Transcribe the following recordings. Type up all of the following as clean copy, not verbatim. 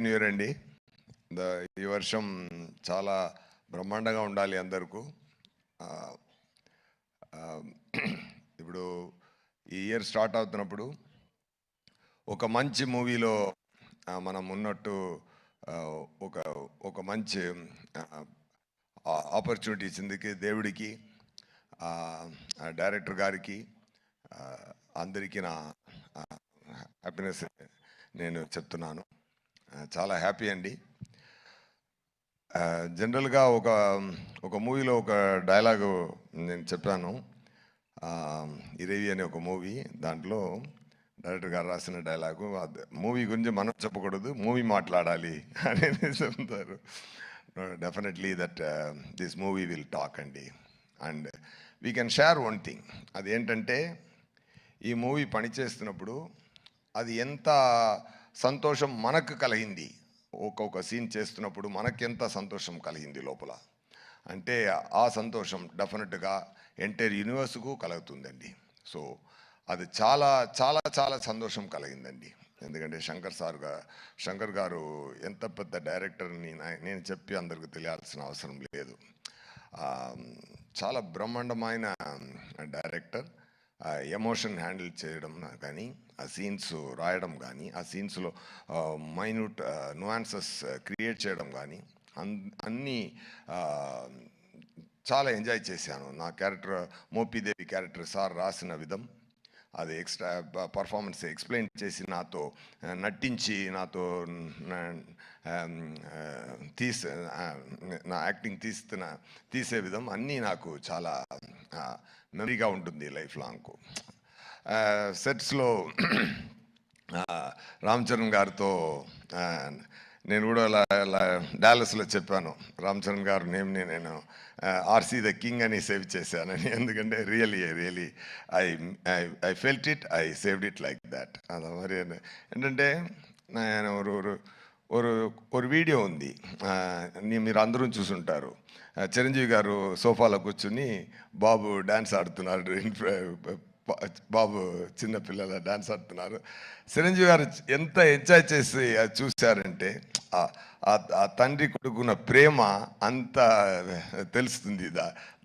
New year అండి. ఈ వర్షం చాలా బ్రహ్మాండంగా ఉండాలి అందరికీ. ఇప్పుడు ఈ ఇయర్ స్టార్ట్ అవుతున్నప్పుడు ఒక మంచి మూవీలో మనం ఉన్నట్టు ఒక ఒక మంచి ఆపర్చునిటీ ఇచ్చిందికి దేవుడికి, డైరెక్టర్ గారికి, అందరికీ నా హ్యాపీనెస్ నేను చెప్తున్నాను. చాలా హ్యాపీ అండి. జనరల్గా ఒక మూవీలో ఒక డైలాగు నేను చెప్పాను. ఇరేవి అనే ఒక మూవీ, దాంట్లో డైరెక్టర్ గారు రాసిన డైలాగు, మూవీ గురించి మనం చెప్పకూడదు, మూవీ మాట్లాడాలి అనేది చెప్తారు. Definitely that this movie will talk అండి. And we can share one thing. అదేంటంటే, ఈ మూవీ పనిచేస్తున్నప్పుడు అది ఎంత సంతోషం మనకు కలిగింది, ఒక్కొక్క సీన్ చేస్తున్నప్పుడు మనకెంత సంతోషం కలిగింది లోపల అంటే, ఆ సంతోషం డెఫినెట్గా ఎంటైర్ యూనివర్స్కు కలుగుతుందండి. సో అది చాలా చాలా చాలా సంతోషం కలిగిందండి. ఎందుకంటే శంకర్ గారు ఎంత పెద్ద డైరెక్టర్ని నేను చెప్పి అందరికి తెలియాల్సిన అవసరం లేదు. చాలా బ్రహ్మాండమైన డైరెక్టర్. ఎమోషన్ హ్యాండిల్ చేయడం కానీ, ఆ సీన్స్ రాయడం కానీ, ఆ సీన్స్లో మైన్యూట్ నువాన్సెస్ క్రియేట్ చేయడం కానీ, అన్నీ చాలా ఎంజాయ్ చేశాను. నా క్యారెక్టర్ మోపిదేవి క్యారెక్టర్ సార్ రాసిన విధం, అది ఎక్స్ట్రా పర్ఫార్మెన్స్ ఎక్స్ప్లెయిన్ చేసి నాతో నటించి నాతో నా యాక్టింగ్ తీసే విధం అన్నీ నాకు చాలా మెమరీగా ఉంటుంది లైఫ్ లాంగ్. సెట్స్లో రామ్ చరణ్ గారితో నేను కూడా డాలస్లో చెప్పాను, రామ్ చరణ్ గారు నేమ్ని నేను ఆర్సీ ద కింగ్ అని సేవ్ చేశానని. ఎందుకంటే really I felt it, I saved it like that. అది మరి ఏంటంటే, నేను ఒక వీడియో ఉంది, మీరు అందరూ చూసుంటారు. చిరంజీవి గారు సోఫాలో కూర్చుని బాబు డ్యాన్స్ ఆడుతున్నారు, బాబు చిన్నపిల్లల డ్యాన్స్ ఆడుతున్నారు. చిరంజీవి గారు ఎంత ఎంజాయ్ చేసి అది చూశారంటే, ఆ తండ్రి కొడుకున్న ప్రేమ అంత తెలుస్తుంది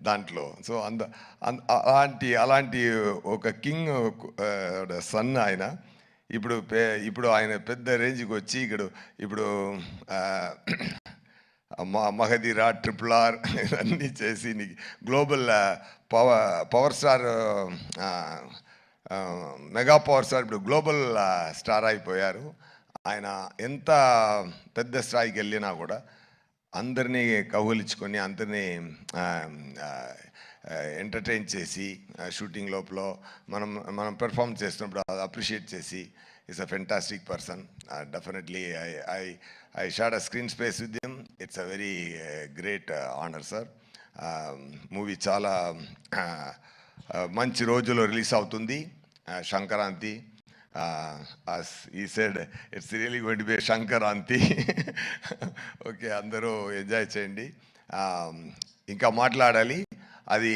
దాంట్లో. సో అలాంటి ఒక కింగ్ సన్ ఆయన. ఇప్పుడు ఆయన పెద్ద రేంజ్కి వచ్చి ఇప్పుడు మగధీర, RRR ఇవన్నీ చేసి global power star, mega power star, ఇప్పుడు గ్లోబల్ స్టార్ అయిపోయారు. ఆయన ఎంత పెద్ద స్థాయికి వెళ్ళినా కూడా అందరినీ కౌగిలించుకొని, అందరినీ ఎంటర్టైన్ చేసి, షూటింగ్ లోపల మనం పెర్ఫామ్ చేస్తున్నప్పుడు అప్రిషియేట్ చేసి, is a fantastic person. Definitely I shared a screen space with him. It's a very great honor, sir. Movie చాలా మంచి రోజులో రిలీజ్ అవుతుంది, Sankranti. He said it's really going to be a Sankranti. Okay, అందరూ enjoy చేయండి. ఇంకా మాట్లాడాలి. అది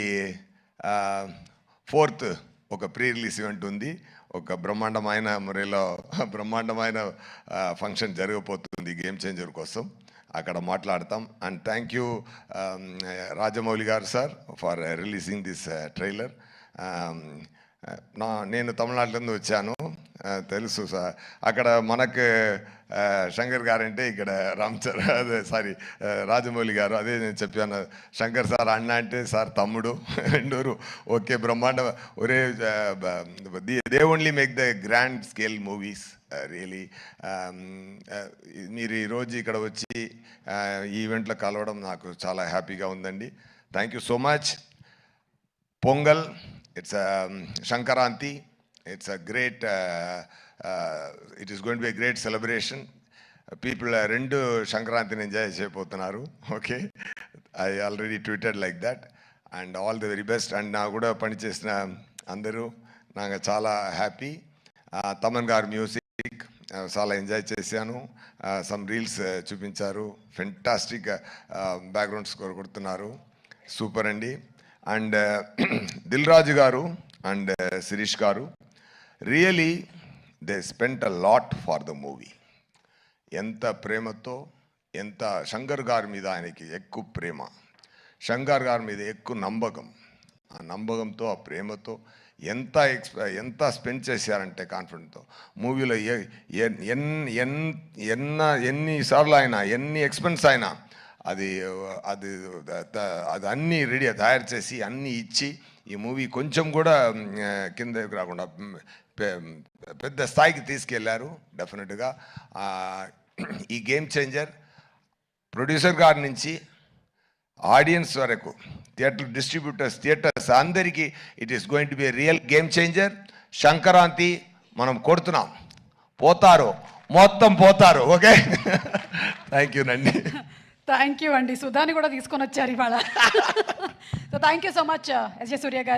4th ఒక ప్రీ రిలీజ్ ఈవెంట్ ఉంది. ఒక బ్రహ్మాండమైన మురేలో బ్రహ్మాండమైన ఫంక్షన్ జరగబోతుంది గేమ్ చేంజర్ కోసం, అక్కడ మాట్లాడతాం. అండ్ థ్యాంక్ యూ రాజమౌళి గారు sir for releasing this trailer. నేను తమిళనాడులో వచ్చాను, తెలుసు సార్. అక్కడ మనకు శంకర్ గారు అంటే ఇక్కడ రాజమౌళి గారు. అదే నేను చెప్పాను, శంకర్ సార్ అన్న అంటే సార్ తమ్ముడు, రెండూరు ఓకే. బ్రహ్మాండ ఒరే, they only make the grand scale movies really. మీరు ఈరోజు ఇక్కడ వచ్చి ఈ ఈవెంట్లో కలవడం నాకు చాలా హ్యాపీగా ఉందండి. Thank you so much. Pongal, it's a Shankaranti. It's a great, it is going to be a great celebration. People rendu Shankarantini enjoy cheyapotunnaru. Okay, I already tweeted like that. And all the very best. And na kuda pani chesina andaru naga chaala happy. Taman gar music చాలా enjoy చేశాను. Some reels చూపించారు, fantastic background score కొడుతున్నారు, super అండి. And Dil Raju గారు and Sirish గారు, really they spent a lot for the movie. ఎంత ప్రేమతో, ఎంత శంకర్ గారి మీద ఆయనకి ఎక్కువ ప్రేమ, శంకర్ గారి మీద ఎక్కువ నమ్మకం, ఆ నమ్మకంతో ఆ ప్రేమతో ఎంత స్పెండ్ చేశారంటే కాన్ఫిడెంట్తో మూవీలో ఎన్నిసార్లు అయినా ఎన్ని ఎక్స్పెన్స్ అయినా అది అది అది అన్నీ రెడీ తయారు చేసి అన్నీ ఇచ్చి ఈ మూవీ కొంచెం కూడా కిందకి రాకుండా పెద్ద స్థాయికి తీసుకెళ్లారు. డెఫినెట్గా ఈ గేమ్ చేంజర్ ప్రొడ్యూసర్ గారి నుంచి ఆడియన్స్ వరకు, థియేటర్ థియేటర్స్ అందరికీ it is going to be real game changer. Sankranti మనం కొడుతున్నాం, పోతారు, మొత్తం పోతారు. ఓకే, థ్యాంక్ యూ నండి. థ్యాంక్ యూ అండి. సుధాని కూడా తీసుకొని వచ్చారు ఇవాళ. So thank you so much S J Surya గారు.